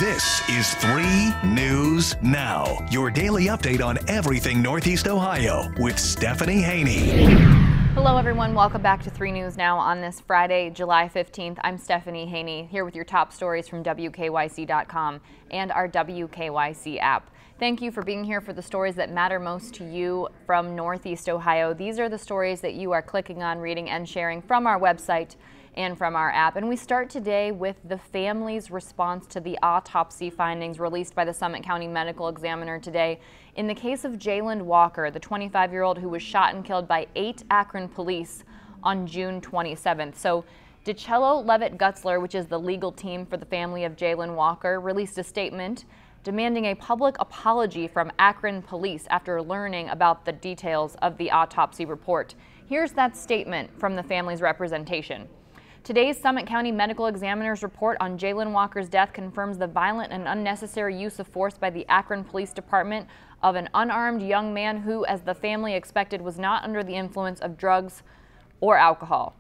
This is 3 News Now, your daily update on everything Northeast Ohio with Stephanie Haney. Hello everyone, welcome back to 3 News Now on this Friday, July 15th. I'm Stephanie Haney, here with your top stories from WKYC.com and our WKYC app. Thank you for being here for the stories that matter most to you from Northeast Ohio. These are the stories that you are clicking on, reading, and sharing from our website and from our app. And we start today with the family's response to the autopsy findings released by the Summit County Medical Examiner today in the case of Jayland Walker, the 25-year-old who was shot and killed by 8 Akron police on June 27th. So DeCello Levitt Gutzler, which is the legal team for the family of Jayland Walker, released a statement demanding a public apology from Akron police after learning about the details of the autopsy report. Here's that statement from the family's representation. Today's Summit County Medical Examiner's report on Jayland Walker's death confirms the violent and unnecessary use of force by the Akron Police Department of an unarmed young man who, as the family expected, was not under the influence of drugs or alcohol.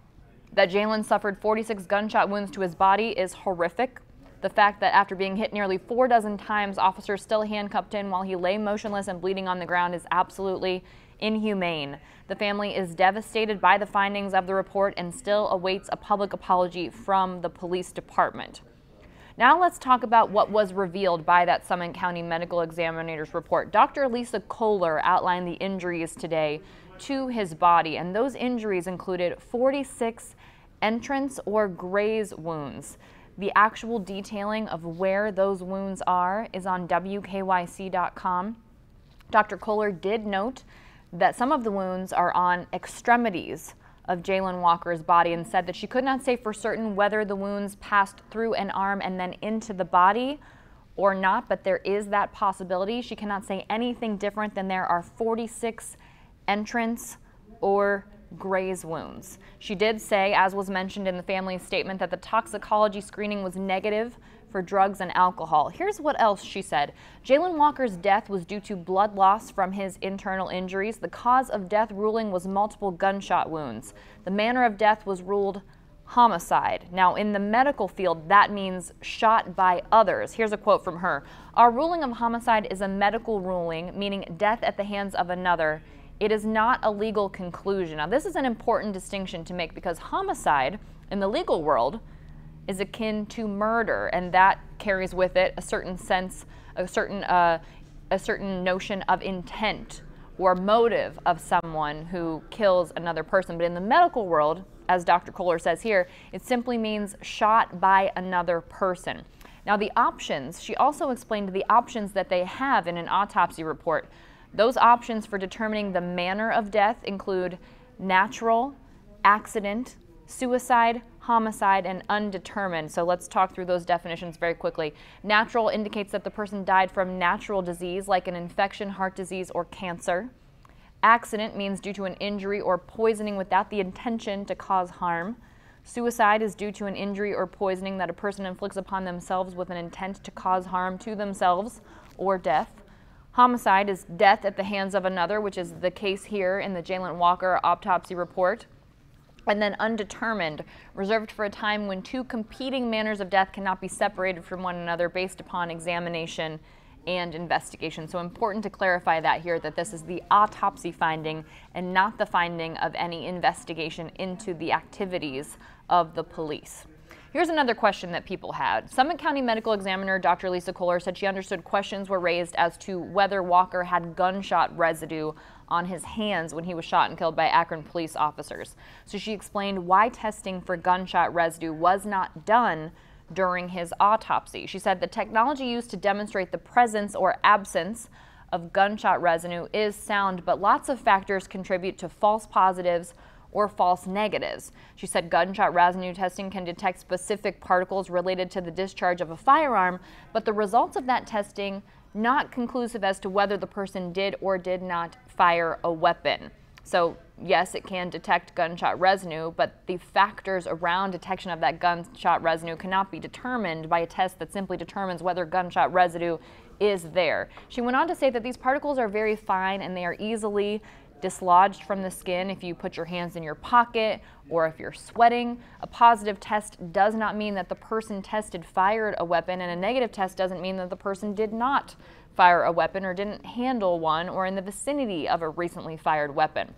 That Jayland suffered 46 gunshot wounds to his body is horrific. The fact that after being hit nearly 4 dozen times, officers still handcuffed him while he lay motionless and bleeding on the ground is absolutely inhumane. The family is devastated by the findings of the report and still awaits a public apology from the police department. Now let's talk about what was revealed by that Summit County Medical Examiner's report. Dr. Lisa Kohler outlined the injuries today to his body, and those injuries included 46 entrance or graze wounds. The actual detailing of where those wounds are is on WKYC.com. Dr. Kohler did note that some of the wounds are on extremities of Jayland Walker's body and said that she could not say for certain whether the wounds passed through an arm and then into the body or not, but there is that possibility. She cannot say anything different than there are 46 entrance or graze wounds. She did say, as was mentioned in the family's statement, that the toxicology screening was negative for drugs and alcohol. Here's what else she said. Jayland Walker's death was due to blood loss from his internal injuries. The cause of death ruling was multiple gunshot wounds. The manner of death was ruled homicide. Now, in the medical field, that means shot by others. Here's a quote from her. Our ruling of homicide is a medical ruling, meaning death at the hands of another. It is not a legal conclusion. Now, this is an important distinction to make because homicide in the legal world is akin to murder, and that carries with it a certain sense, a certain notion of intent or motive of someone who kills another person. But in the medical world, as Dr. Kohler says here, it simply means shot by another person. Now, the options, she also explained the options that they have in an autopsy report. Those options for determining the manner of death include natural, accident, suicide, homicide, and undetermined. So let's talk through those definitions very quickly. Natural indicates that the person died from natural disease like an infection, heart disease, or cancer. Accident means due to an injury or poisoning without the intention to cause harm. Suicide is due to an injury or poisoning that a person inflicts upon themselves with an intent to cause harm to themselves or death. Homicide is death at the hands of another, which is the case here in the Jayland Walker autopsy report. And then undetermined, reserved for a time when 2 competing manners of death cannot be separated from one another based upon examination and investigation. So important to clarify that here, that this is the autopsy finding and not the finding of any investigation into the activities of the police. Here's another question that people had. Summit County Medical Examiner Dr. Lisa Kohler said she understood questions were raised as to whether Walker had gunshot residue on his hands when he was shot and killed by Akron police officers. So she explained why testing for gunshot residue was not done during his autopsy. She said the technology used to demonstrate the presence or absence of gunshot residue is sound, but lots of factors contribute to false positives or false negatives. She said gunshot residue testing can detect specific particles related to the discharge of a firearm, but the results of that testing not conclusive as to whether the person did or did not fire a weapon. So yes, it can detect gunshot residue, but the factors around detection of that gunshot residue cannot be determined by a test that simply determines whether gunshot residue is there. She went on to say that these particles are very fine and they are easily dislodged from the skin if you put your hands in your pocket or if you're sweating. A positive test does not mean that the person tested fired a weapon, and a negative test doesn't mean that the person did not fire a weapon or didn't handle one or in the vicinity of a recently fired weapon.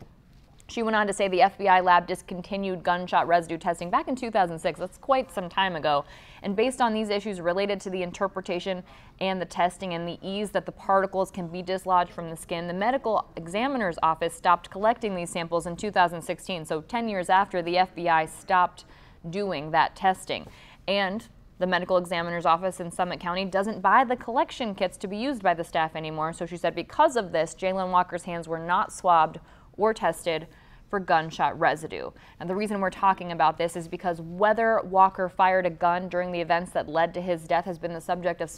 She went on to say the FBI lab discontinued gunshot residue testing back in 2006. That's quite some time ago. And based on these issues related to the interpretation and the testing and the ease that the particles can be dislodged from the skin, the medical examiner's office stopped collecting these samples in 2016. So 10 years after, the FBI stopped doing that testing. And the medical examiner's office in Summit County doesn't buy the collection kits to be used by the staff anymore. So she said because of this, Jayland Walker's hands were not swabbed or tested for gunshot residue. And the reason we're talking about this is because whether Walker fired a gun during the events that led to his death has been the subject of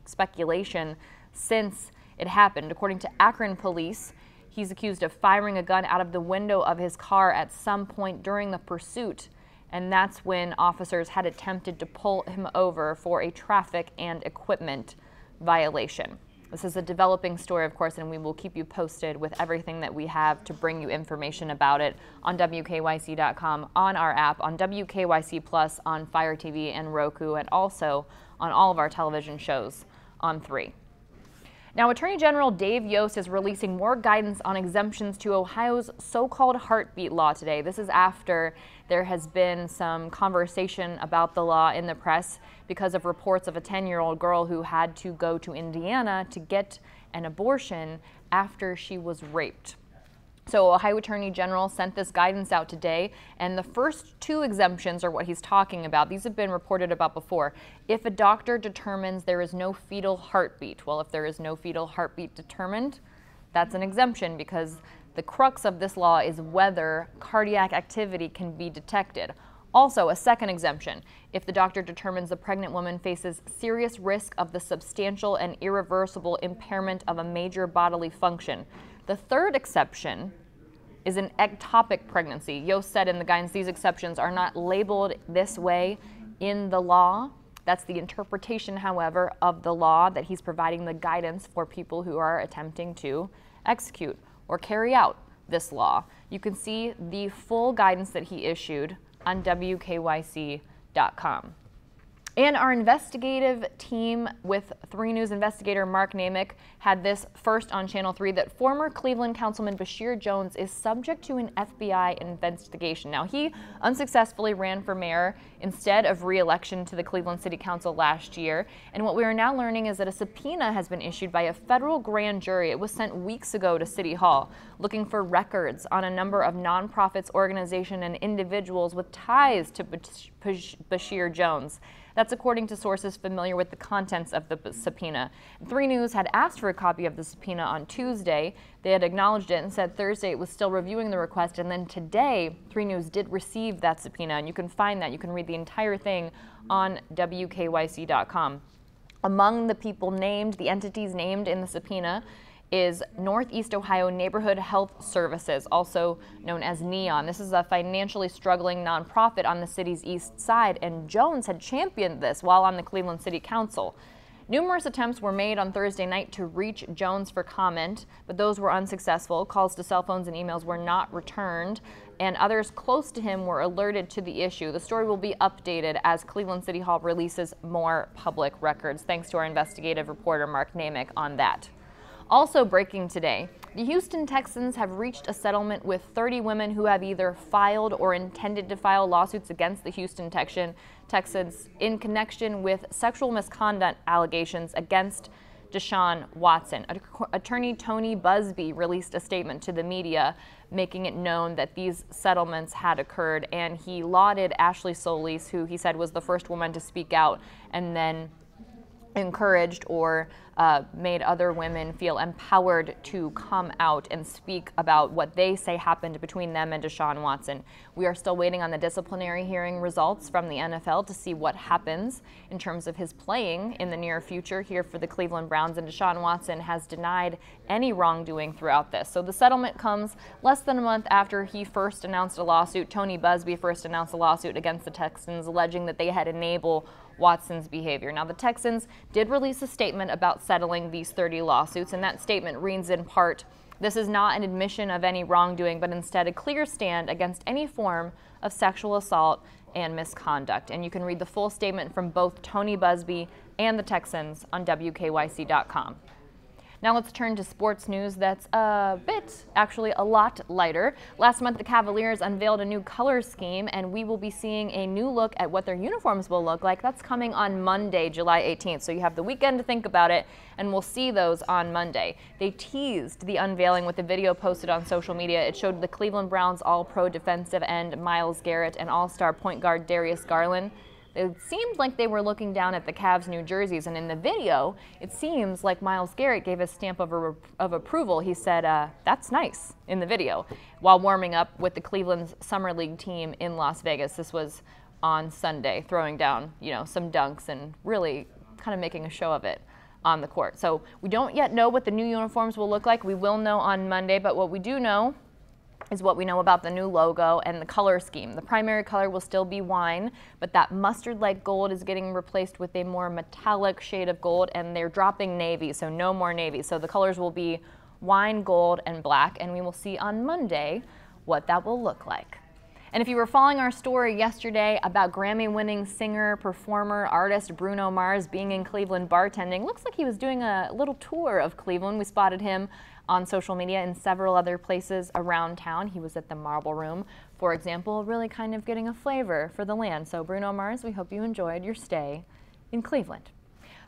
speculation since it happened. According to Akron police, he's accused of firing a gun out of the window of his car at some point during the pursuit, and that's when officers had attempted to pull him over for a traffic and equipment violation. This is a developing story, of course, and we will keep you posted with everything that we have to bring you information about it on WKYC.com, on our app, on WKYC Plus, on Fire TV and Roku, and also on all of our television shows on 3. Now, Attorney General Dave Yost is releasing more guidance on exemptions to Ohio's so-called heartbeat law today. This is after there has been some conversation about the law in the press because of reports of a 10-year-old girl who had to go to Indiana to get an abortion after she was raped. So Ohio Attorney General sent this guidance out today, and the first 2 exemptions are what he's talking about. These have been reported about before. If a doctor determines there is no fetal heartbeat, well, if there is no fetal heartbeat determined, that's an exemption because the crux of this law is whether cardiac activity can be detected. Also, a second exemption, if the doctor determines the pregnant woman faces serious risk of the substantial and irreversible impairment of a major bodily function. The third exception is an ectopic pregnancy. Yost said in the guidance these exceptions are not labeled this way in the law. That's the interpretation, however, of the law that he's providing the guidance for people who are attempting to execute or carry out this law. You can see the full guidance that he issued on WKYC.com. And our investigative team with 3 News investigator Mark Namick had this first on Channel 3 that former Cleveland Councilman Basheer Jones is subject to an FBI investigation. Now, he unsuccessfully ran for mayor instead of re-election to the Cleveland City Council last year. And what we are now learning is that a subpoena has been issued by a federal grand jury. It was sent weeks ago to City Hall, looking for records on a number of nonprofits, organizations, and individuals with ties to Basheer Jones. That's according to sources familiar with the contents of the subpoena. 3 News had asked for a copy of the subpoena on Tuesday. They had acknowledged it and said Thursday it was still reviewing the request. And then today, 3 News did receive that subpoena. And you can find that. You can read the entire thing on WKYC.com. Among the people named, the entities named in the subpoena, is Northeast Ohio Neighborhood Health Services, also known as NEON. This is a financially struggling nonprofit on the city's east side, and Jones had championed this while on the Cleveland City Council. Numerous attempts were made on Thursday night to reach Jones for comment, but those were unsuccessful. Calls to cell phones and emails were not returned, and others close to him were alerted to the issue. The story will be updated as Cleveland City Hall releases more public records, thanks to our investigative reporter Mark Namick on that. Also breaking today, the Houston Texans have reached a settlement with 30 women who have either filed or intended to file lawsuits against the Houston Texans in connection with sexual misconduct allegations against Deshaun Watson. Attorney Tony Busby released a statement to the media making it known that these settlements had occurred, and he lauded Ashley Solis, who he said was the first woman to speak out, and then encouraged or made other women feel empowered to come out and speak about what they say happened between them and Deshaun Watson. We are still waiting on the disciplinary hearing results from the NFL to see what happens in terms of his playing in the near future here for the Cleveland Browns, and Deshaun Watson has denied any wrongdoing throughout this. So the settlement comes less than a month after he first announced a lawsuit. Tony Busby first announced a lawsuit against the Texans alleging that they had enabled Watson's behavior. Now, the Texans did release a statement about settling these 30 lawsuits, and that statement reads in part, This is not an admission of any wrongdoing, but instead a clear stand against any form of sexual assault and misconduct. And you can read the full statement from both Tony Buzbee and the Texans on WKYC.com. Now let's turn to sports news that's actually a lot lighter. Last month, the Cavaliers unveiled a new color scheme, and we will be seeing a new look at what their uniforms will look like. That's coming on Monday, July 18th. So you have the weekend to think about it, and we'll see those on Monday. They teased the unveiling with a video posted on social media. It showed the Cleveland Browns All-Pro defensive end Myles Garrett and All-Star point guard Darius Garland. It seemed like they were looking down at the Cavs' new jerseys, and in the video, it seems like Myles Garrett gave a stamp of approval. He said, "That's nice," in the video, while warming up with the Cleveland's Summer League team in Las Vegas. This was on Sunday, throwing down, some dunks and really kind of making a show of it on the court. So we don't yet know what the new uniforms will look like. We will know on Monday, but what we do know is what we know about the new logo and the color scheme. The primary color will still be wine, but that mustard-like gold is getting replaced with a more metallic shade of gold, and they're dropping navy, so no more navy. So the colors will be wine, gold, and black, and we will see on Monday what that will look like. And if you were following our story yesterday about Grammy-winning singer, performer, artist Bruno Mars being in Cleveland bartending, looks like he was doing a little tour of Cleveland. We spotted him on social media in several other places around town. He was at the Marble Room, for example, really kind of getting a flavor for the land. So Bruno Mars, we hope you enjoyed your stay in Cleveland.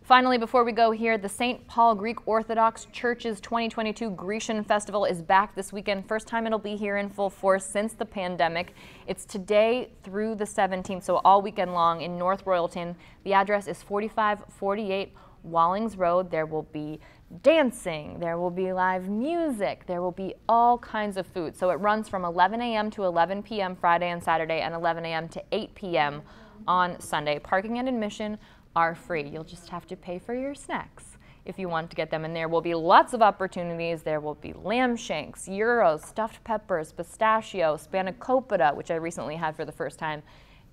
Finally, before we go here, the St. Paul Greek Orthodox Church's 2022 Grecian Festival is back this weekend. First time it'll be here in full force since the pandemic. It's today through the 17th, so all weekend long in North Royalton. The address is 4548 Wallings Road. There will be dancing, there will be live music, there will be all kinds of food. So it runs from 11 a.m. to 11 p.m. Friday and Saturday, and 11 a.m. to 8 p.m. on Sunday. Parking and admission are free. You'll just have to pay for your snacks if you want to get them. And there will be lots of opportunities. There will be lamb shanks, gyros, stuffed peppers, pistachio, spanakopita, which I recently had for the first time,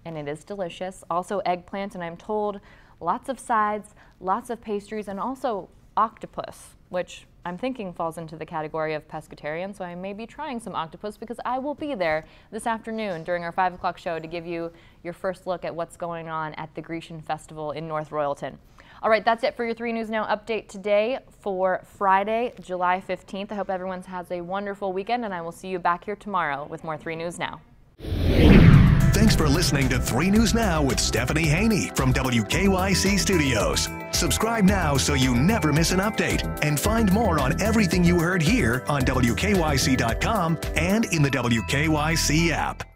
and it is delicious. Also eggplant, and I'm told lots of sides, lots of pastries, and also octopus, which I'm thinking falls into the category of pescatarian, so I may be trying some octopus because I will be there this afternoon during our 5 o'clock show to give you your first look at what's going on at the Grecian Festival in North Royalton. All right, that's it for your 3 News Now update today for Friday, July 15th. I hope everyone has a wonderful weekend, and I will see you back here tomorrow with more 3 News Now. Thanks for listening to 3 News Now with Stephanie Haney from WKYC Studios. Subscribe now so you never miss an update, and find more on everything you heard here on WKYC.com and in the WKYC app.